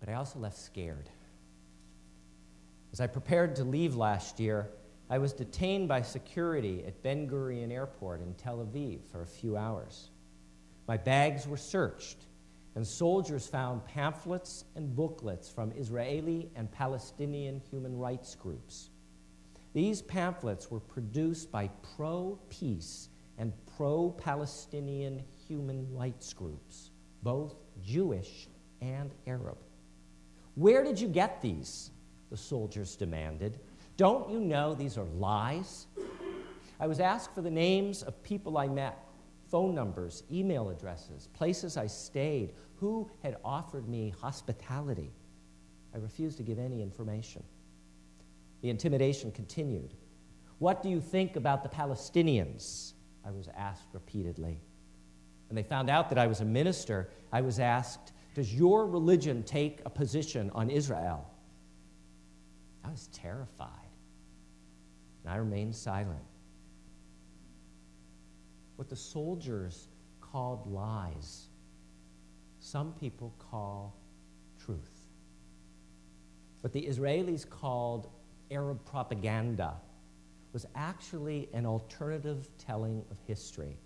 but I also left scared. As I prepared to leave last year, I was detained by security at Ben Gurion Airport in Tel Aviv for a few hours. My bags were searched, and soldiers found pamphlets and booklets from Israeli and Palestinian human rights groups. These pamphlets were produced by pro-peace and pro-Palestinian human rights groups, both Jewish and Arab. Where did you get these? The soldiers demanded. Don't you know these are lies? I was asked for the names of people I met, phone numbers, email addresses, places I stayed, who had offered me hospitality. I refused to give any information. The intimidation continued. What do you think about the Palestinians? I was asked repeatedly. When they found out that I was a minister, I was asked, does your religion take a position on Israel? I was terrified, and I remained silent. What the soldiers called lies, some people call truth. What the Israelis called Arab propaganda was actually an alternative telling of history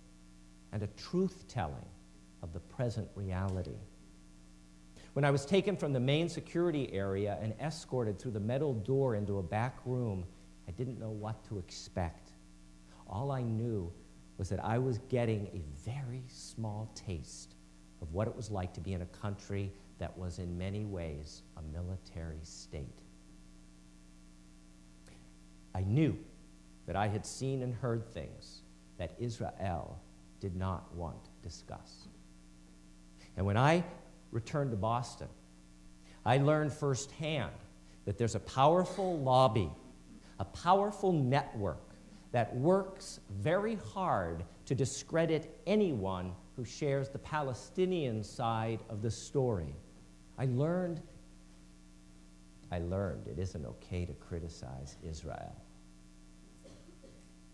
and a truth-telling of the present reality. When I was taken from the main security area and escorted through the metal door into a back room, I didn't know what to expect. All I knew was that I was getting a very small taste of what it was like to be in a country that was in many ways a military state. I knew that I had seen and heard things that Israel did not want to discuss. And when I returned to Boston, I learned firsthand that there's a powerful lobby, a powerful network that works very hard to discredit anyone who shares the Palestinian side of the story. I learned it isn't okay to criticize Israel.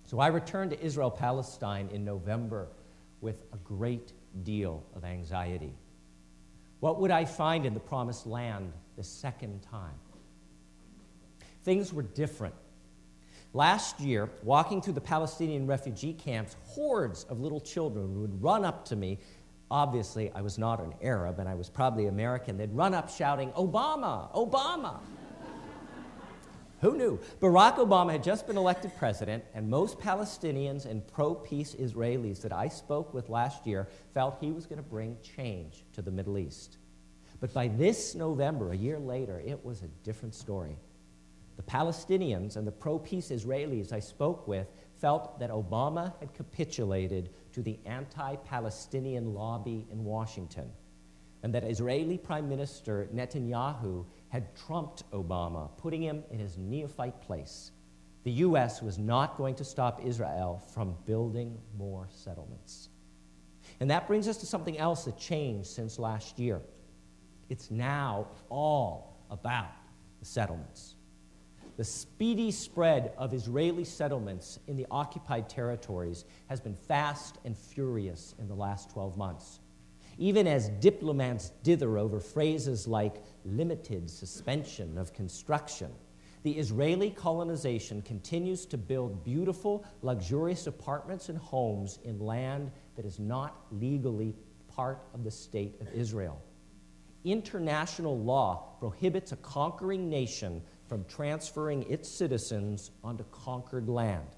So I returned to Israel, Palestine in November with a great deal of anxiety. What would I find in the Promised Land the second time? Things were different. Last year, walking through the Palestinian refugee camps, hordes of little children would run up to me. Obviously, I was not an Arab, and I was probably American. They'd run up shouting, "Obama! Obama!" Who knew? Barack Obama had just been elected president, and most Palestinians and pro-peace Israelis that I spoke with last year felt he was going to bring change to the Middle East. But by this November, a year later, it was a different story. The Palestinians and the pro-peace Israelis I spoke with felt that Obama had capitulated to the anti-Palestinian lobby in Washington, and that Israeli Prime Minister Netanyahu had trumped Obama, putting him in his neophyte place. The U.S. was not going to stop Israel from building more settlements. And that brings us to something else that changed since last year. It's now all about the settlements. The speedy spread of Israeli settlements in the occupied territories has been fast and furious in the last 12 months. Even as diplomats dither over phrases like limited suspension of construction, the Israeli colonization continues to build beautiful, luxurious apartments and homes in land that is not legally part of the state of Israel. International law prohibits a conquering nation from transferring its citizens onto conquered land.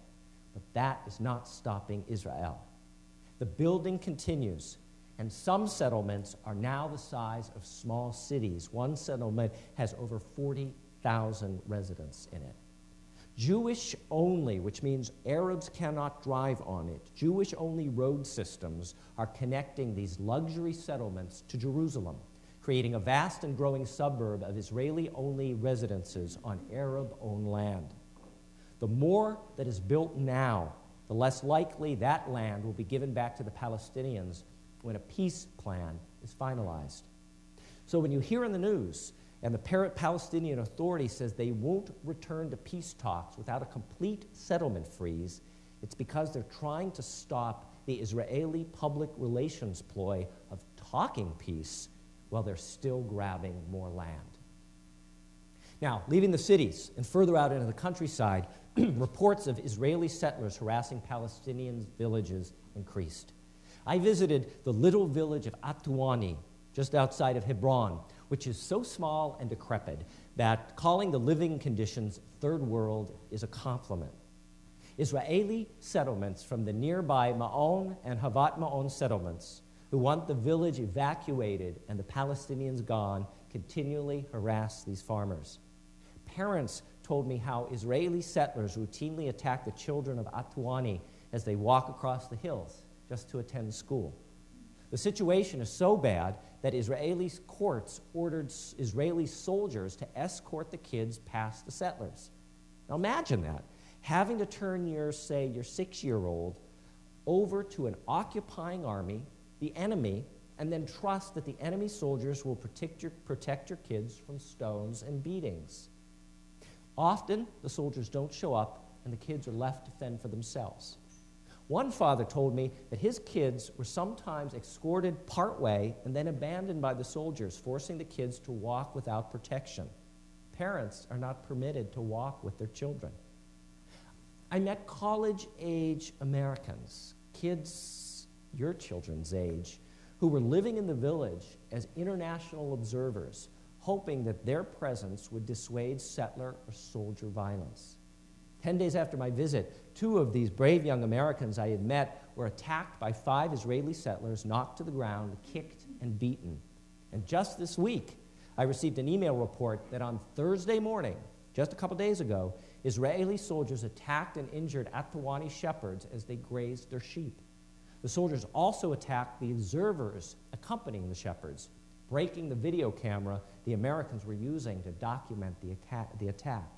But that is not stopping Israel. The building continues, and some settlements are now the size of small cities. One settlement has over 40,000 residents in it. Jewish only, which means Arabs cannot drive on it, Jewish only road systems are connecting these luxury settlements to Jerusalem, creating a vast and growing suburb of Israeli-only residences on Arab-owned land. The more that is built now, the less likely that land will be given back to the Palestinians when a peace plan is finalized. So when you hear in the news, and the Palestinian Authority says they won't return to peace talks without a complete settlement freeze, it's because they're trying to stop the Israeli public relations ploy of talking peace while they're still grabbing more land. Now, leaving the cities and further out into the countryside, reports of Israeli settlers harassing Palestinian villages increased. I visited the little village of Atuani, just outside of Hebron, which is so small and decrepit that calling the living conditions third world is a compliment. Israeli settlements from the nearby Ma'on and Havat Ma'on settlements, who want the village evacuated and the Palestinians gone, continually harass these farmers. Parents told me how Israeli settlers routinely attack the children of Atuani as they walk across the hills just to attend school. The situation is so bad that Israeli courts ordered Israeli soldiers to escort the kids past the settlers. Now imagine that, having to turn your 6-year-old over to an occupying army, the enemy, and then trust that the enemy soldiers will protect your kids from stones and beatings. Often, the soldiers don't show up, and the kids are left to fend for themselves. One father told me that his kids were sometimes escorted partway and then abandoned by the soldiers, forcing the kids to walk without protection. Parents are not permitted to walk with their children. I met college-age Americans, kids your children's age, who were living in the village as international observers, hoping that their presence would dissuade settler or soldier violence. 10 days after my visit, 2 of these brave young Americans I had met were attacked by 5 Israeli settlers, knocked to the ground, kicked, and beaten. And just this week, I received an email report that on Thursday morning, just a couple days ago, Israeli soldiers attacked and injured Atuani shepherds as they grazed their sheep. The soldiers also attacked the observers accompanying the shepherds, breaking the video camera the Americans were using to document the attack.